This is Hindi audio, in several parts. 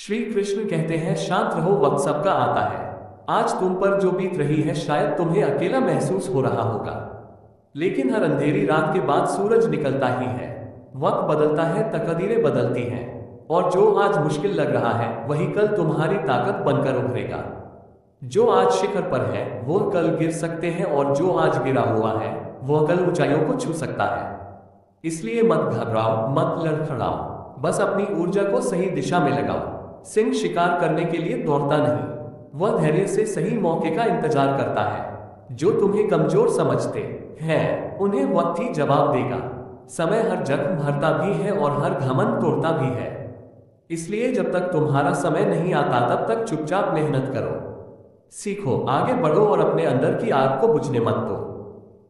श्री कृष्ण कहते हैं, शांत रहो, वक्त सबका आता है। आज तुम पर जो बीत रही है शायद तुम्हें अकेला महसूस हो रहा होगा, लेकिन हर अंधेरी रात के बाद सूरज निकलता ही है। वक्त बदलता है, तकदीरें बदलती हैं, और जो आज मुश्किल लग रहा है वही कल तुम्हारी ताकत बनकर उभरेगा। जो आज शिखर पर है वो कल गिर सकते हैं, और जो आज गिरा हुआ है वह कल ऊंचाइयों को छू सकता है। इसलिए मत घबराओ, मत लड़खड़ाओ, बस अपनी ऊर्जा को सही दिशा में लगाओ। सिंह शिकार करने के लिए दौड़ता नहीं, वह धैर्य से सही मौके का इंतजार करता है। जो तुम्हें कमजोर समझते हैं उन्हें वक्त ही जवाब देगा। समय हर जख्म भरता भी है और हर घमंड तोड़ता भी है। इसलिए जब तक तुम्हारा समय नहीं आता तब तक चुपचाप मेहनत करो, सीखो, आगे बढ़ो और अपने अंदर की आग को बुझने मत दो।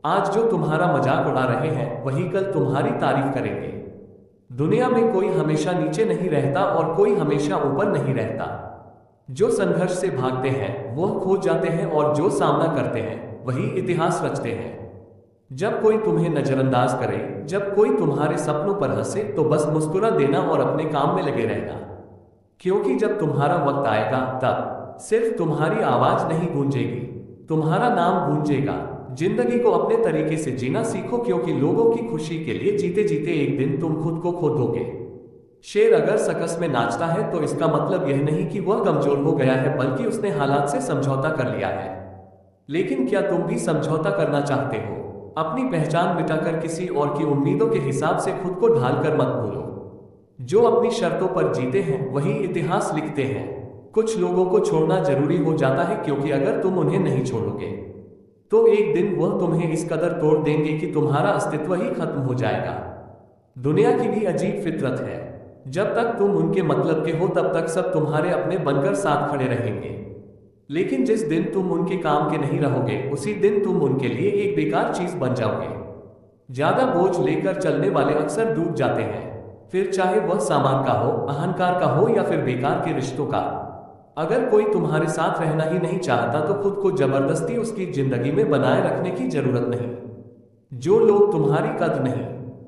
आज जो तुम्हारा मजाक उड़ा रहे हैं वही कल तुम्हारी तारीफ करेंगे। दुनिया में कोई हमेशा नीचे नहीं रहता और कोई हमेशा ऊपर नहीं रहता। जो संघर्ष से भागते हैं वो खो जाते हैं, और जो सामना करते हैं वही इतिहास रचते हैं। जब कोई तुम्हें नजरअंदाज करे, जब कोई तुम्हारे सपनों पर हंसे, तो बस मुस्कुरा देना और अपने काम में लगे रहना। क्योंकि जब तुम्हारा वक्त आएगा तब सिर्फ तुम्हारी आवाज नहीं गूंजेगी, तुम्हारा नाम गूंजेगा। जिंदगी को अपने तरीके से जीना सीखो, क्योंकि लोगों की खुशी के लिए जीते जीते एक दिन तुम खुद को खो दोगे। शेर अगर सर्कस में नाचता है तो इसका मतलब यह नहीं कि वह कमजोर हो गया है, बल्कि उसने हालात से समझौता कर लिया है। लेकिन क्या तुम भी समझौता करना चाहते हो? अपनी पहचान मिटाकर किसी और की उम्मीदों के हिसाब से खुद को ढालकर मत भूलो। जो अपनी शर्तों पर जीते हैं वही इतिहास लिखते हैं। कुछ लोगों को छोड़ना जरूरी हो जाता है, क्योंकि अगर तुम उन्हें नहीं छोड़ोगे तो एक दिन वह तुम्हें इस कदर तोड़ देंगे कि तुम्हारा अस्तित्व ही खत्म हो जाएगा। दुनिया की भी अजीब फितरत है, जब तक तुम उनके मतलब के हो तब तक सब तुम्हारे अपने बनकर साथ खड़े रहेंगे। लेकिन जिस दिन तुम उनके काम के नहीं रहोगे उसी दिन तुम उनके लिए एक बेकार चीज बन जाओगे। ज्यादा बोझ लेकर चलने वाले अक्सर डूब जाते हैं, फिर चाहे वह सामान का हो, अहंकार का हो या फिर बेकार के रिश्तों का। अगर कोई तुम्हारे साथ रहना ही नहीं चाहता तो खुद को जबरदस्ती उसकी जिंदगी में बनाए रखने की जरूरत नहीं। जो लोग तुम्हारी कद्र नहीं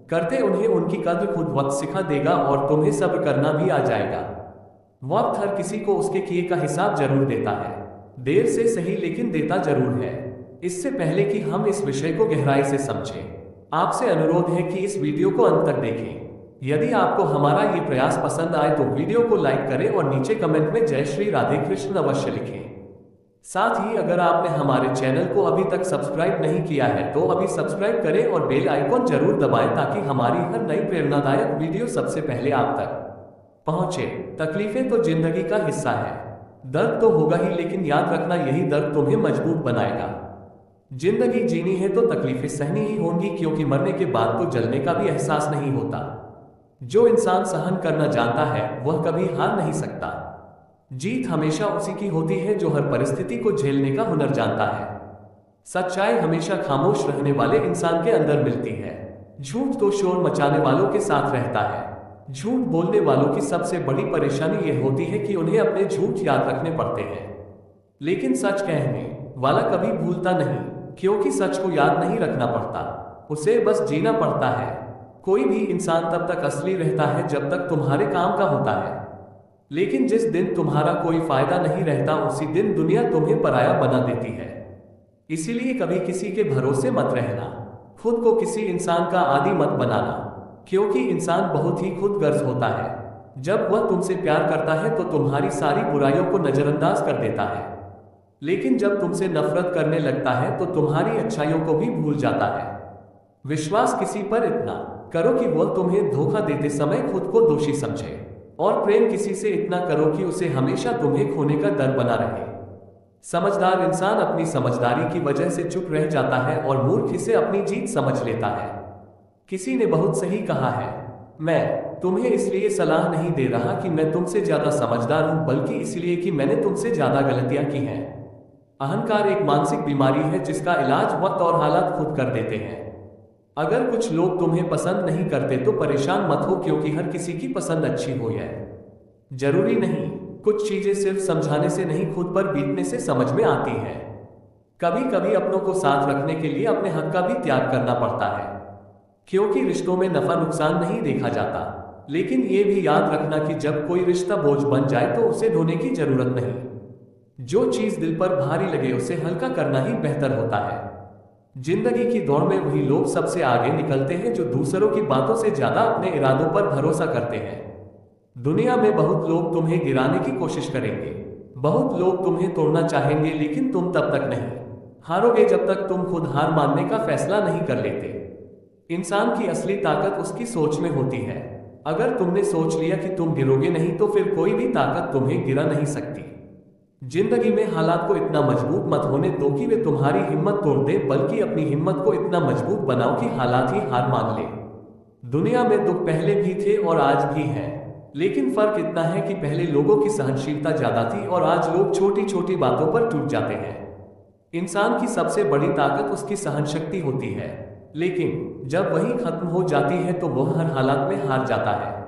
करते उन्हें उनकी कद्र खुद वक्त सिखा देगा, और तुम्हें सब्र करना भी आ जाएगा। वक्त हर किसी को उसके किए का हिसाब जरूर देता है, देर से सही लेकिन देता जरूर है। इससे पहले कि हम इस विषय को गहराई से समझें, आपसे अनुरोध है कि इस वीडियो को अंत तक देखें। यदि आपको हमारा ये प्रयास पसंद आए तो वीडियो को लाइक करें और नीचे कमेंट में जय श्री राधे कृष्ण अवश्य लिखें। साथ ही अगर आपने हमारे चैनल को अभी तक सब्सक्राइब नहीं किया है तो अभी सब्सक्राइब करें और बेल आइकॉन जरूर दबाएं, ताकि हमारी हर नई प्रेरणादायक वीडियो सबसे पहले आप तक पहुंचे। तकलीफें तो जिंदगी का हिस्सा है, दर्द तो होगा ही, लेकिन याद रखना यही दर्द तुम्हें मजबूत बनाएगा। जिंदगी जीनी है तो तकलीफें सहनी ही होंगी, क्योंकि मरने के बाद तो जलने का भी एहसास नहीं होता। जो इंसान सहन करना जानता है वह कभी हार नहीं सकता। जीत हमेशा उसी की होती है जो हर परिस्थिति को झेलने का हुनर जानता है। सच्चाई हमेशा खामोश रहने वाले इंसान के अंदर मिलती है। झूठ तो शोर मचाने वालों के साथ रहता है। झूठ बोलने वालों की सबसे बड़ी परेशानी यह होती है कि उन्हें अपने झूठ याद रखने पड़ते हैं, लेकिन सच कहने वाला कभी भूलता नहीं, क्योंकि सच को याद नहीं रखना पड़ता, उसे बस जीना पड़ता है। कोई भी इंसान तब तक असली रहता है जब तक तुम्हारे काम का होता है, लेकिन जिस दिन तुम्हारा कोई फायदा नहीं रहता उसी दिन दुनिया तुम्हें पराया बना देती है। इसीलिए कभी किसी के भरोसे मत रहना, खुद को किसी इंसान का आदी मत बनाना, क्योंकि इंसान बहुत ही खुदगर्ज होता है। जब वह तुमसे प्यार करता है तो तुम्हारी सारी बुराइयों को नजरअंदाज कर देता है, लेकिन जब तुमसे नफरत करने लगता है तो तुम्हारी अच्छाइयों को भी भूल जाता है। विश्वास किसी पर इतना करो कि वह तुम्हें धोखा देते समय खुद को दोषी समझे, और प्रेम किसी से इतना करो कि उसे हमेशा तुम्हें खोने का डर बना रहे। समझदार इंसान अपनी समझदारी की वजह से चुप रह जाता है और मूर्ख इसे अपनी जीत समझ लेता है। किसी ने बहुत सही कहा है, मैं तुम्हें इसलिए सलाह नहीं दे रहा कि मैं तुमसे ज्यादा समझदार हूं, बल्कि इसलिए कि मैंने तुमसे ज्यादा गलतियां की हैं। अहंकार एक मानसिक बीमारी है जिसका इलाज वक्त और हालात खुद कर देते हैं। अगर कुछ लोग तुम्हें पसंद नहीं करते तो परेशान मत हो, क्योंकि हर किसी की पसंद अच्छी हो या जरूरी नहीं। कुछ चीजें सिर्फ समझाने से नहीं, खुद पर बीतने से समझ में आती हैं। कभी कभी अपनों को साथ रखने के लिए अपने हक का भी त्याग करना पड़ता है, क्योंकि रिश्तों में नफा नुकसान नहीं देखा जाता, लेकिन ये भी याद रखना कि जब कोई रिश्ता बोझ बन जाए तो उसे ढोने की जरूरत नहीं। जो चीज दिल पर भारी लगे उसे हल्का करना ही बेहतर होता है। जिंदगी की दौड़ में वही लोग सबसे आगे निकलते हैं जो दूसरों की बातों से ज्यादा अपने इरादों पर भरोसा करते हैं। दुनिया में बहुत लोग तुम्हें गिराने की कोशिश करेंगे, बहुत लोग तुम्हें तोड़ना चाहेंगे, लेकिन तुम तब तक नहीं हारोगे जब तक तुम खुद हार मानने का फैसला नहीं कर लेते। इंसान की असली ताकत उसकी सोच में होती है। अगर तुमने सोच लिया कि तुम गिरोगे नहीं तो फिर कोई भी ताकत तुम्हें गिरा नहीं सकती। जिंदगी में हालात को इतना मजबूत मत होने दो कि वे तुम्हारी हिम्मत तोड़ दे, बल्कि अपनी हिम्मत को इतना मजबूत बनाओ कि हालात ही हार मान ले। दुनिया में दुख पहले भी थे और आज भी हैं, लेकिन फर्क इतना है कि पहले लोगों की सहनशीलता ज्यादा थी और आज लोग छोटी छोटी बातों पर टूट जाते हैं। इंसान की सबसे बड़ी ताकत उसकी सहनशक्ति होती है, लेकिन जब वही खत्म हो जाती है तो वह हर हालात में हार जाता है।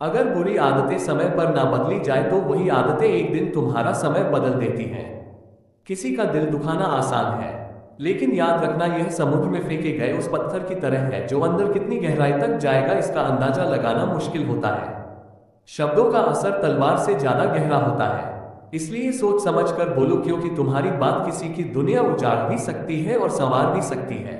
अगर बुरी आदतें समय पर ना बदली जाए तो वही आदतें एक दिन तुम्हारा समय बदल देती हैं। किसी का दिल दुखाना आसान है, लेकिन याद रखना यह समुद्र में फेंके गए उस पत्थर की तरह है जो अंदर कितनी गहराई तक जाएगा इसका अंदाजा लगाना मुश्किल होता है। शब्दों का असर तलवार से ज्यादा गहरा होता है, इसलिए सोच समझकर बोलो, क्योंकि तुम्हारी बात किसी की दुनिया उजाड़ भी सकती है और संवार भी सकती है।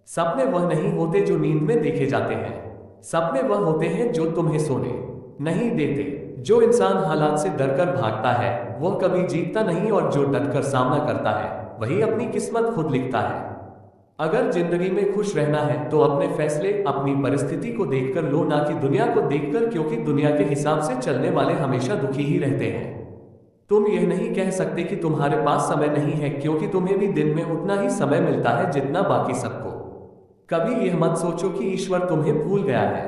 सपने वह नहीं होते जो नींद में देखे जाते हैं, सपने वह होते हैं जो तुम्हें सोने नहीं देते। जो इंसान हालात से डरकर भागता है वह कभी जीतता नहीं, और जो डटकर सामना करता है वही अपनी किस्मत खुद लिखता है। अगर जिंदगी में खुश रहना है तो अपने फैसले अपनी परिस्थिति को देखकर लो, ना कि दुनिया को देखकर, क्योंकि दुनिया के हिसाब से चलने वाले हमेशा दुखी ही रहते हैं। तुम यह नहीं कह सकते कि तुम्हारे पास समय नहीं है, क्योंकि तुम्हें भी दिन में उतना ही समय मिलता है जितना बाकी सबको। कभी यह मत सोचो कि ईश्वर तुम्हें भूल गया है।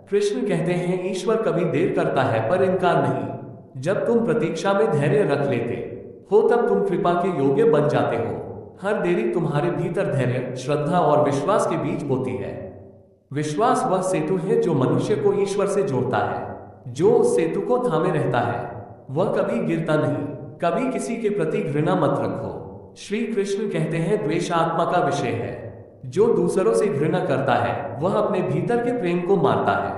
कृष्ण कहते हैं ईश्वर कभी देर करता है पर इनकार नहीं। जब तुम प्रतीक्षा में धैर्य रख लेते हो तब तुम कृपा के योग्य बन जाते हो। हर देरी तुम्हारे भीतर धैर्य, श्रद्धा और विश्वास के बीच बोती है। विश्वास वह सेतु है जो मनुष्य को ईश्वर से जोड़ता है। जो उस सेतु को थामे रहता है वह कभी गिरता नहीं। कभी किसी के प्रति घृणा मत रखो। श्री कृष्ण कहते हैं द्वेष आत्मा का विषय है। जो दूसरों से घृणा करता है वह अपने भीतर के प्रेम को मारता है।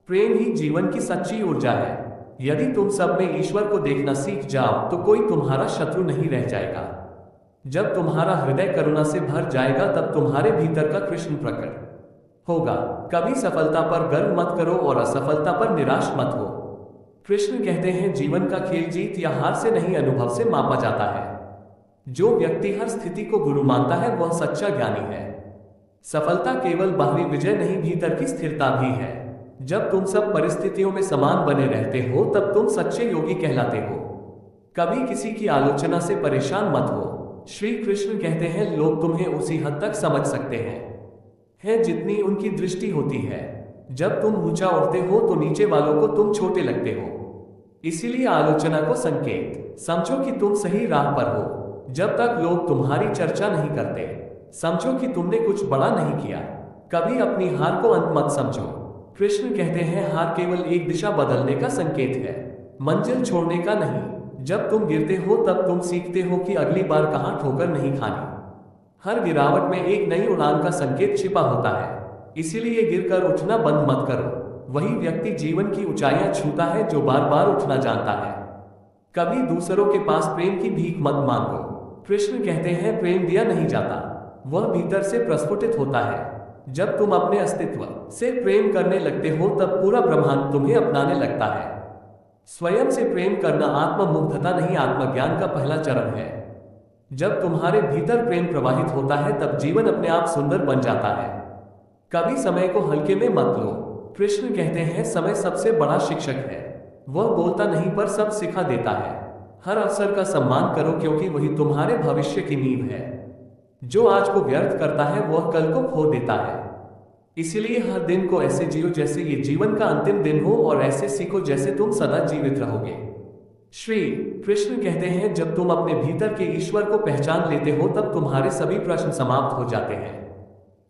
प्रेम ही जीवन की सच्ची ऊर्जा है। यदि तुम सब में ईश्वर को देखना सीख जाओ तो कोई तुम्हारा शत्रु नहीं रह जाएगा। जब तुम्हारा हृदय करुणा से भर जाएगा तब तुम्हारे भीतर का कृष्ण प्रकट होगा। कभी सफलता पर गर्व मत करो और असफलता पर निराश मत हो। कृष्ण कहते हैं जीवन का खेल जीत या हार से नहीं अनुभव से मापा जाता है। जो व्यक्ति हर स्थिति को गुरु मानता है वह सच्चा ज्ञानी है। सफलता केवल बाहरी विजय नहीं, भीतर की स्थिरता भी है। जब तुम सब परिस्थितियों में समान बने रहते हो तब तुम सच्चे योगी कहलाते हो। कभी किसी की आलोचना से परेशान मत हो। श्री कृष्ण कहते हैं लोग तुम्हें उसी हद तक समझ सकते हैं जितनी उनकी दृष्टि होती है। जब तुम ऊंचा उठते हो तो नीचे वालों को तुम छोटे लगते हो। इसीलिए आलोचना को संकेत समझो कि तुम सही राह पर हो। जब तक लोग तुम्हारी चर्चा नहीं करते समझो कि तुमने कुछ बड़ा नहीं किया। कभी अपनी हार को अंत मत समझो। कृष्ण कहते हैं हार केवल एक दिशा बदलने का संकेत है, मंजिल छोड़ने का नहीं। जब तुम गिरते हो तब तुम सीखते हो कि अगली बार कहां ठोकर नहीं खानी। हर गिरावट में एक नई उड़ान का संकेत छिपा होता है। इसीलिए गिरकर उठना बंद मत करो। वही व्यक्ति जीवन की ऊंचाइयां छूता है जो बार बार उठना जानता है। कभी दूसरों के पास प्रेम की भीख मत मांगो। कृष्ण कहते हैं प्रेम दिया नहीं जाता, वह भीतर से प्रस्फुटित होता है। जब तुम अपने अस्तित्व से प्रेम करने लगते हो तब पूरा ब्रह्मांड तुम्हें अपनाने लगता है। स्वयं से प्रेम करना आत्ममुग्धता नहीं, आत्मज्ञान का पहला चरण है। जब तुम्हारे भीतर प्रेम प्रवाहित होता है तब जीवन अपने आप सुंदर बन जाता है। कभी समय को हल्के में मत लो। कृष्ण कहते हैं समय सबसे बड़ा शिक्षक है। वह बोलता नहीं पर सब सिखा देता है। हर अवसर का सम्मान करो क्योंकि वही तुम्हारे भविष्य की नींव है। जो आज को व्यर्थ करता है वह कल को खो देता है। इसीलिए हर दिन को ऐसे जियो जैसे ये जीवन का अंतिम दिन हो और ऐसे सीखो जैसे तुम सदा जीवित रहोगे। श्री कृष्ण कहते हैं जब तुम अपने भीतर के ईश्वर को पहचान लेते हो तब तुम्हारे सभी प्रश्न समाप्त हो जाते हैं।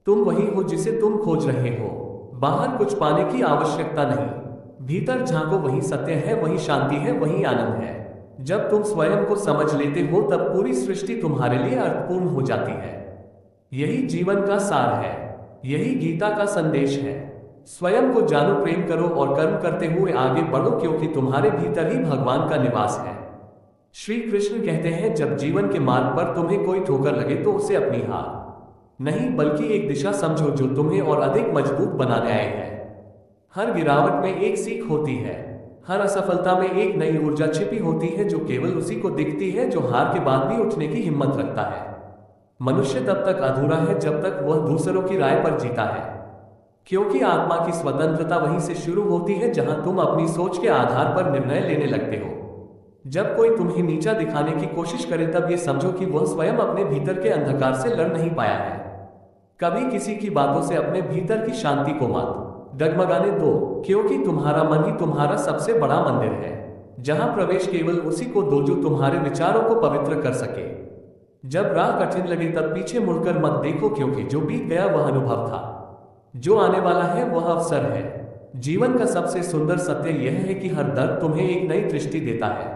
तुम वही हो जिसे तुम खोज रहे हो। बाहर कुछ पाने की आवश्यकता नहीं, भीतर झांको, वही सत्य है, वही शांति है, वही आनंद है। जब तुम स्वयं को समझ लेते हो तब पूरी सृष्टि तुम्हारे लिए अर्थपूर्ण हो जाती है। यही जीवन का सार है, यही गीता का संदेश है। स्वयं को जानो, प्रेम करो और कर्म करते हुए आगे बढ़ो क्योंकि तुम्हारे भीतर ही भगवान का निवास है। श्री कृष्ण कहते हैं जब जीवन के मार्ग पर तुम्हें कोई ठोकर लगे तो उसे अपनी हार नहीं बल्कि एक दिशा समझो जो तुम्हें और अधिक मजबूत बनाने आए है। हर गिरावट में एक सीख होती है, हर असफलता में एक नई ऊर्जा छिपी होती है जो केवल उसी को दिखती है जो हार के बाद भी उठने की हिम्मत रखता है। मनुष्य तब तक अधूरा है जब तक वह दूसरों की राय पर जीता है, क्योंकि आत्मा की स्वतंत्रता वहीं से शुरू होती है जहां तुम अपनी सोच के आधार पर निर्णय लेने लगते हो। जब कोई तुम्हें नीचा दिखाने की कोशिश करे तब ये समझो कि वह स्वयं अपने भीतर के अंधकार से लड़ नहीं पाया है। कभी किसी की बातों से अपने भीतर की शांति को मत डगमगाने दो, क्योंकि तुम्हारा मन ही तुम्हारा सबसे बड़ा मंदिर है, जहां प्रवेश केवल उसी को दो जो तुम्हारे विचारों को पवित्र कर सके। जब राह कठिन लगे तब पीछे मुड़कर मत देखो, क्योंकि जो बीत गया वह अनुभव था, जो आने वाला है वह अवसर है। जीवन का सबसे सुंदर सत्य यह है कि हर दर्द तुम्हें एक नई दृष्टि देता है,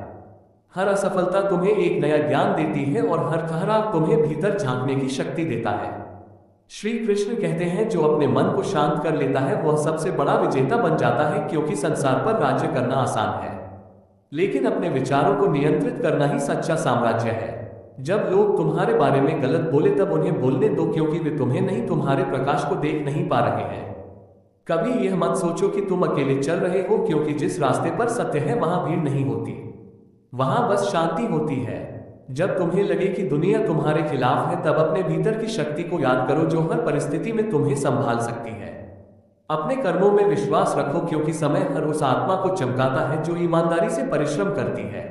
हर असफलता तुम्हें एक नया ज्ञान देती है और हर ठहराव तुम्हें भीतर झांकने की शक्ति देता है। श्री कृष्ण कहते हैं जो अपने मन को शांत कर लेता है वह सबसे बड़ा विजेता बन जाता है, क्योंकि संसार पर राज्य करना आसान है, लेकिन अपने विचारों को नियंत्रित करना ही सच्चा साम्राज्य है। जब लोग तुम्हारे बारे में गलत बोले तब उन्हें बोलने दो, क्योंकि वे तुम्हें नहीं तुम्हारे प्रकाश को देख नहीं पा रहे हैं। कभी यह मत सोचो कि तुम अकेले चल रहे हो, क्योंकि जिस रास्ते पर सत्य है वहां भीड़ नहीं होती, वहां बस शांति होती है। जब तुम्हें लगे कि दुनिया तुम्हारे खिलाफ है तब अपने भीतर की शक्ति को याद करो जो हर परिस्थिति में तुम्हें संभाल सकती है। अपने कर्मों में विश्वास रखो, क्योंकि समय हर उस आत्मा को चमकाता है जो ईमानदारी से परिश्रम करती है।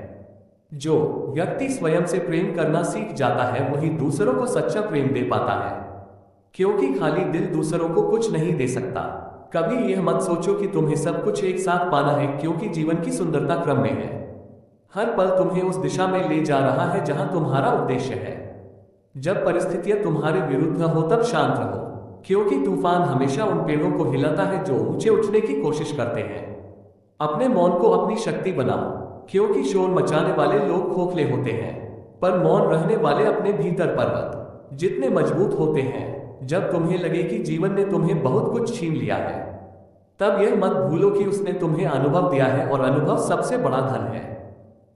जो व्यक्ति स्वयं से प्रेम करना सीख जाता है वही दूसरों को सच्चा प्रेम दे पाता है, क्योंकि खाली दिल दूसरों को कुछ नहीं दे सकता। कभी यह मत सोचो कि तुम्हें सब कुछ एक साथ पाना है, क्योंकि जीवन की सुंदरता क्रम में है। हर पल तुम्हें उस दिशा में ले जा रहा है जहां तुम्हारा उद्देश्य है। जब परिस्थितियां तुम्हारे विरुद्ध हो तब शांत रहो, क्योंकि तूफान हमेशा उन पेड़ों को हिलाता है जो ऊंचे उठने की कोशिश करते हैं। अपने मौन को अपनी शक्ति बनाओ, क्योंकि शोर मचाने वाले लोग खोखले होते हैं, पर मौन रहने वाले अपने भीतर पर्वत जितने मजबूत होते हैं। जब तुम्हें लगे कि जीवन ने तुम्हें बहुत कुछ छीन लिया है, तब यह मत भूलो कि उसने तुम्हें अनुभव दिया है और अनुभव सबसे बड़ा धन है।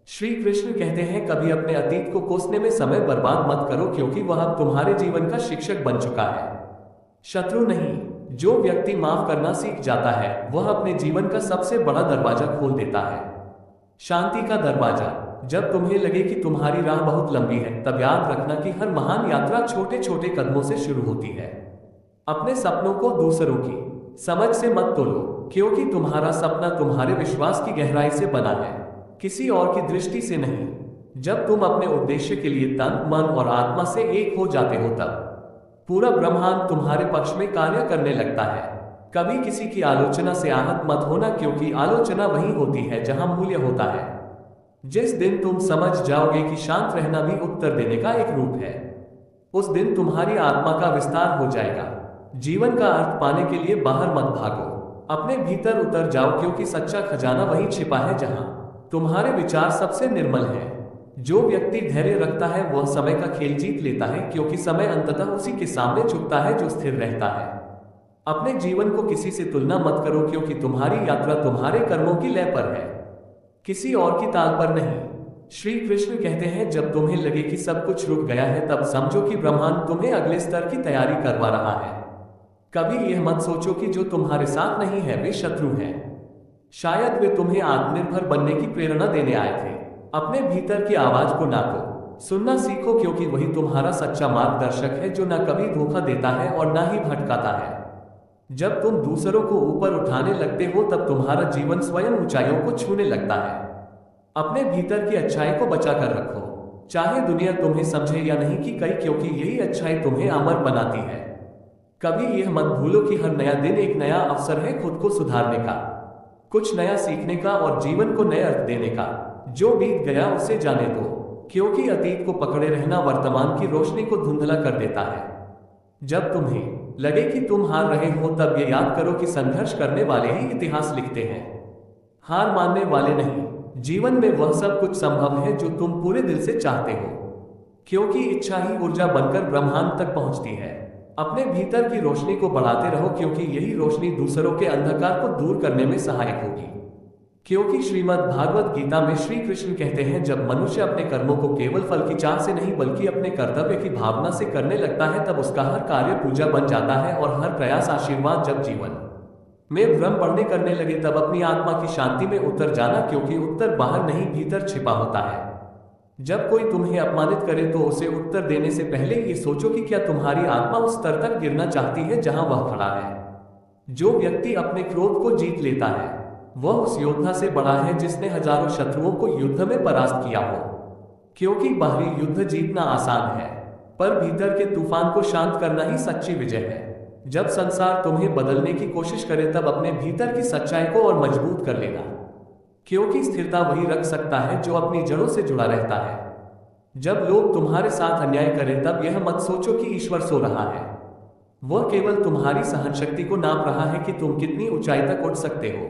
श्री कृष्ण कहते हैं कभी अपने अतीत को कोसने में समय बर्बाद मत करो, क्योंकि वह अब तुम्हारे जीवन का शिक्षक बन चुका है, शत्रु नहीं। जो व्यक्ति माफ करना सीख जाता है वह अपने जीवन का सबसे बड़ा दरवाजा खोल देता है, शांति का दरवाजा। जब तुम्हें लगे कि तुम्हारी राह बहुत लंबी है तब याद रखना कि हर महान यात्रा छोटे छोटे कदमों से शुरू होती है। अपने सपनों को दूसरों की समझ से मत तोलो, क्योंकि तुम्हारा सपना तुम्हारे विश्वास की गहराई से बना है, किसी और की दृष्टि से नहीं। जब तुम अपने उद्देश्य के लिए तन मन और आत्मा से एक हो जाते हो तब पूरा ब्रह्मांड तुम्हारे पक्ष में कार्य करने लगता है। कभी किसी की आलोचना से आहत मत होना, क्योंकि आलोचना वही होती है जहां मूल्य होता है। जिस दिन तुम समझ जाओगे कि शांत रहना भी उत्तर देने का एक रूप है, उस दिन तुम्हारी आत्मा का विस्तार हो जाएगा। जीवन का अर्थ पाने के लिए बाहर मत भागो, अपने भीतर उतर जाओ, क्योंकि सच्चा खजाना वही छिपा है जहां तुम्हारे विचार सबसे निर्मल है। जो व्यक्ति धैर्य रखता है वह समय का खेल जीत लेता है, क्योंकि समय अंततः उसी के सामने झुकता है जो स्थिर रहता है। अपने जीवन को किसी से तुलना मत करो, क्योंकि तुम्हारी यात्रा तुम्हारे कर्मों की लय पर है, किसी और की ताल पर नहीं। श्री कृष्ण कहते हैं जब तुम्हें लगे कि सब कुछ रुक गया है तब समझो कि ब्रह्मांड तुम्हें अगले स्तर की तैयारी करवा रहा है। कभी यह मत सोचो कि जो तुम्हारे साथ नहीं है वे शत्रु हैं, शायद वे तुम्हें आत्मनिर्भर बनने की प्रेरणा देने आए थे। अपने भीतर की आवाज को नाको, सुनना सीखो, क्योंकि वही तुम्हारा सच्चा मार्गदर्शक है जो न कभी धोखा देता है और न ही भटकाता है। जब तुम दूसरों को ऊपर उठाने लगते हो तब तुम्हारा जीवन स्वयं ऊंचाइयों को छूने लगता है। अपने भीतर की अच्छाई को बचा कर रखो, चाहे दुनिया तुम्हें समझे या नहीं कि कई, क्योंकि यही अच्छाई तुम्हें अमर बनाती है। कभी यह मत भूलो कि हर नया दिन एक नया अवसर है खुद को सुधारने का, कुछ नया सीखने का और जीवन को नए अर्थ देने का। जो बीत गया उसे जाने दो, क्योंकि अतीत को पकड़े रहना वर्तमान की रोशनी को धुंधला कर देता है। जब तुम्हें लगे कि तुम हार रहे हो तब ये याद करो कि संघर्ष करने वाले ही इतिहास लिखते हैं, हार मानने वाले नहीं। जीवन में वह सब कुछ संभव है जो तुम पूरे दिल से चाहते हो, क्योंकि इच्छा ही ऊर्जा बनकर ब्रह्मांड तक पहुंचती है। अपने भीतर की रोशनी को बढ़ाते रहो क्योंकि यही रोशनी दूसरों के अंधकार को दूर करने में सहायक होगी। क्योंकि श्रीमद् भागवत गीता में श्री कृष्ण कहते हैं, जब मनुष्य अपने कर्मों को केवल फल की चाह से नहीं बल्कि अपने कर्तव्य की भावना से करने लगता है, तब उसका हर कार्य पूजा बन जाता है और हर प्रयास आशीर्वाद। जब जीवन में भ्रम बढ़ने करने लगे तब अपनी आत्मा की शांति में उतर जाना, क्योंकि उत्तर बाहर नहीं भीतर छिपा होता है। जब कोई तुम्हें अपमानित करे तो उसे उत्तर देने से पहले ये सोचो कि क्या तुम्हारी आत्मा उस स्तर तक गिरना चाहती है जहां वह खड़ा है। जो व्यक्ति अपने क्रोध को जीत लेता है वह उस योद्धा से बड़ा है जिसने हजारों शत्रुओं को युद्ध में परास्त किया हो। क्योंकि बाहरी युद्ध जीतना आसान है, पर भीतर के तूफान को शांत करना ही सच्ची विजय है। जब संसार तुम्हें बदलने की कोशिश करे तब अपने भीतर की सच्चाई को और मजबूत कर लेना, क्योंकि स्थिरता वही रख सकता है जो अपनी जड़ों से जुड़ा रहता है। जब लोग तुम्हारे साथ अन्याय करें तब यह मत सोचो कि ईश्वर सो रहा है। वह केवल तुम्हारी सहनशक्ति को नाप रहा है कि तुम कितनी ऊंचाई तक उठ सकते हो।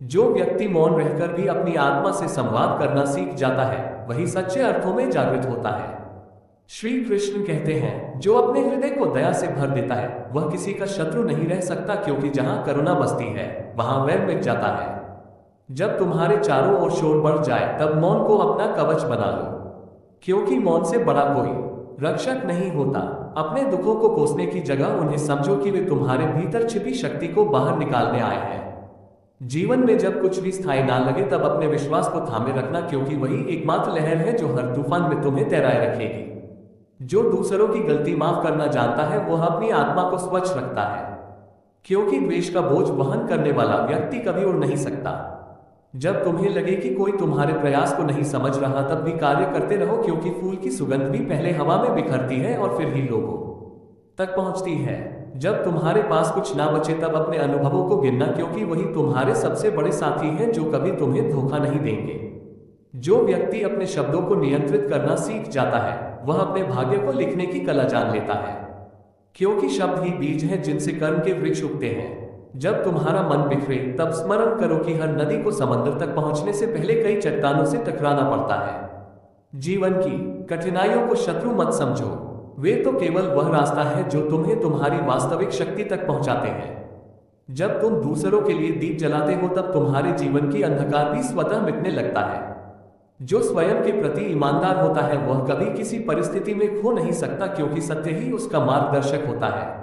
जो व्यक्ति मौन रहकर भी अपनी आत्मा से संवाद करना सीख जाता है वही सच्चे अर्थों में जागृत होता है। श्री कृष्ण कहते हैं, जो अपने हृदय को दया से भर देता है वह किसी का शत्रु नहीं रह सकता, क्योंकि जहां करुणा बसती है वहां वैर मिट जाता है। जब तुम्हारे चारों ओर शोर बढ़ जाए तब मौन को अपना कवच बना लो, क्योंकि मौन से बड़ा कोई रक्षक नहीं होता। अपने दुखों को कोसने की जगह उन्हें समझो कि वे तुम्हारे भीतर छिपी शक्ति को बाहर निकालने आए हैं। जीवन में जब कुछ भी स्थायी ना लगे तब अपने विश्वास को थामे रखना, क्योंकि वही एकमात्र लहर है जो हर तूफान में तुम्हें तैराए रखेगी। जो दूसरों की गलती माफ करना जानता है वह अपनी आत्मा को स्वच्छ रखता है, क्योंकि द्वेष का बोझ वहन करने वाला व्यक्ति कभी उड़ नहीं सकता। जब तुम्हें लगे कि कोई तुम्हारे प्रयास को नहीं समझ रहा तब भी कार्य करते रहो, क्योंकि फूल की सुगंध भी पहले हवा में बिखरती है और फिर ही लोगों तक पहुंचती है। जब तुम्हारे पास कुछ ना बचे तब अपने अनुभवों को गिनना, क्योंकि वही तुम्हारे सबसे बड़े साथी हैं जो कभी तुम्हें धोखा नहीं देंगे। जो व्यक्ति अपने शब्दों को नियंत्रित करना सीख जाता है वह अपने भाग्य को लिखने की कला जान लेता है, क्योंकि शब्द ही बीज हैं जिनसे कर्म के वृक्ष उगते हैं। जब तुम्हारा मन बिखरे तब स्मरण करो कि हर नदी को समंदर तक पहुंचने से पहले कई चट्टानों से टकराना पड़ता है। जीवन की कठिनाइयों को शत्रु मत समझो, वे तो केवल वह रास्ता है जो तुम्हें तुम्हारी वास्तविक शक्ति तक पहुंचाते हैं। जब तुम दूसरों के लिए दीप जलाते हो तब तुम्हारे जीवन की अंधकार भी स्वतः मिटने लगता है। जो स्वयं के प्रति ईमानदार होता है वह कभी किसी परिस्थिति में खो नहीं सकता, क्योंकि सत्य ही उसका मार्गदर्शक होता है।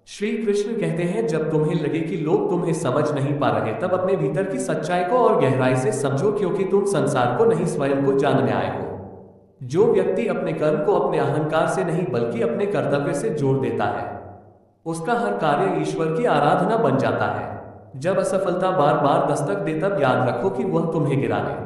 श्री कृष्ण कहते हैं, जब तुम्हें लगे कि लोग तुम्हें समझ नहीं पा रहे तब अपने भीतर की सच्चाई को और गहराई से समझो, क्योंकि तुम संसार को नहीं स्वयं को जानने आए हो। जो व्यक्ति अपने कर्म को अपने अहंकार से नहीं बल्कि अपने कर्तव्य से जोड़ देता है उसका हर कार्य ईश्वर की आराधना बन जाता है। जब असफलता बार बार दस्तक दे तब याद रखो कि वह तुम्हें गिराने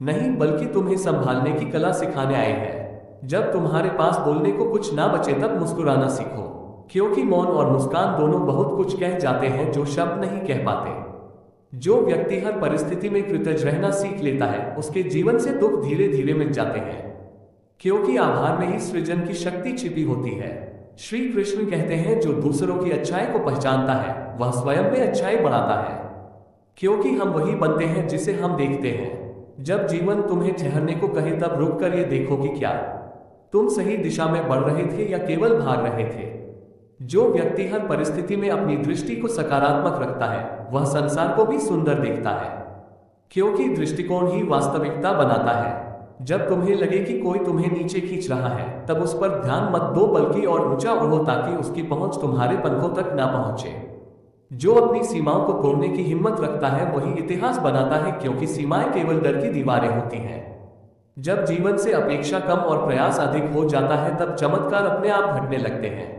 नहीं बल्कि तुम्हें संभालने की कला सिखाने आए हैं। जब तुम्हारे पास बोलने को कुछ ना बचे तब मुस्कुराना सीखो, क्योंकि मौन और मुस्कान दोनों बहुत कुछ कह जाते हैं जो शब्द नहीं कह पाते। जो व्यक्ति हर परिस्थिति में कृतज्ञ रहना सीख लेता है उसके जीवन से दुख धीरे धीरे मिट जाते हैं, क्योंकि आभार में ही सृजन की शक्ति छिपी होती है। श्री कृष्ण कहते हैं, जो दूसरों की अच्छाई को पहचानता है वह स्वयं में अच्छाई बढ़ाता है, क्योंकि हम वही बनते हैं जिसे हम देखते हैं। जब जीवन तुम्हें ठहरने को कहे तब रुक कर ये देखो कि क्या तुम सही दिशा में बढ़ रहे थे या केवल भाग रहे थे। जो व्यक्ति हर परिस्थिति में अपनी दृष्टि को सकारात्मक रखता है वह संसार को भी सुंदर देखता है, क्योंकि दृष्टिकोण ही वास्तविकता बनाता है। जब तुम्हें लगे कि कोई तुम्हें नीचे खींच रहा है तब उस पर ध्यान मत दो बल्कि और ऊंचा उड़ो, ताकि उसकी पहुंच तुम्हारे पंखों तक ना पहुंचे। जो अपनी सीमाओं को तोड़ने की हिम्मत रखता है वही इतिहास बनाता है, क्योंकि सीमाएं केवल डर की दीवारें होती हैं। जब जीवन से अपेक्षा कम और प्रयास अधिक हो जाता है तब चमत्कार अपने आप घटने लगते हैं।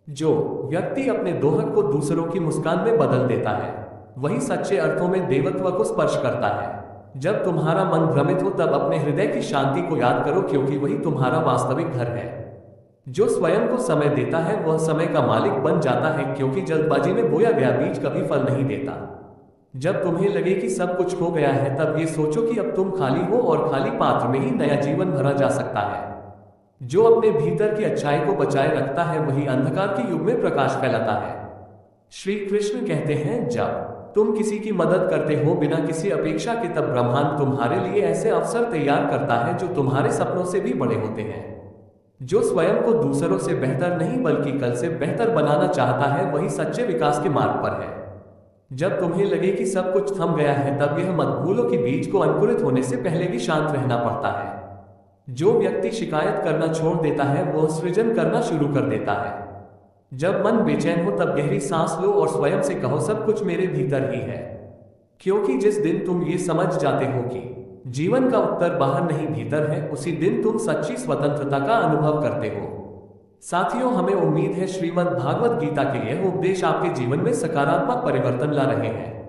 जो व्यक्ति अपने दोहक को दूसरों की मुस्कान में बदल देता है वही सच्चे अर्थों में देवत्व को स्पर्श करता है। जब तुम्हारा मन भ्रमित हो तब अपने हृदय की शांति को याद करो, क्योंकि वही तुम्हारा वास्तविक घर है। जो स्वयं को समय देता है वह समय का मालिक बन जाता है, क्योंकि जल्दबाजी में बोया गया बीज कभी फल नहीं देता। जब तुम्हें लगे कि सब कुछ हो गया है तब ये सोचो कि अब तुम खाली हो और खाली पात्र में ही नया जीवन भरा जा सकता है। जो अपने भीतर की अच्छाई को बचाए रखता है वही अंधकार के युग में प्रकाश फैलाता है। श्री कृष्ण कहते हैं, जब तुम किसी की मदद करते हो बिना किसी अपेक्षा के तब ब्रह्मांड तुम्हारे लिए ऐसे अवसर तैयार करता है जो तुम्हारे सपनों से भी बड़े होते हैं। जो स्वयं को दूसरों से बेहतर नहीं बल्कि कल से बेहतर बनाना चाहता है वही सच्चे विकास के मार्ग पर है। जब तुम्हें लगे कि सब कुछ थम गया है तब यह मत भूलो कि बीज को अंकुरित होने से पहले भी शांत रहना पड़ता है। जो व्यक्ति शिकायत करना छोड़ देता है वह सृजन करना शुरू कर देता है। जब मन बेचैन हो तब गहरी सांस लो और स्वयं से कहो सब कुछ मेरे भीतर ही है। क्योंकि जिस दिन तुम ये समझ जाते हो कि जीवन का उत्तर बाहर नहीं भीतर है, उसी दिन तुम सच्ची स्वतंत्रता का अनुभव करते हो। साथियों, हमें उम्मीद है श्रीमद् भागवत गीता के यह उपदेश आपके जीवन में सकारात्मक परिवर्तन ला रहे हैं।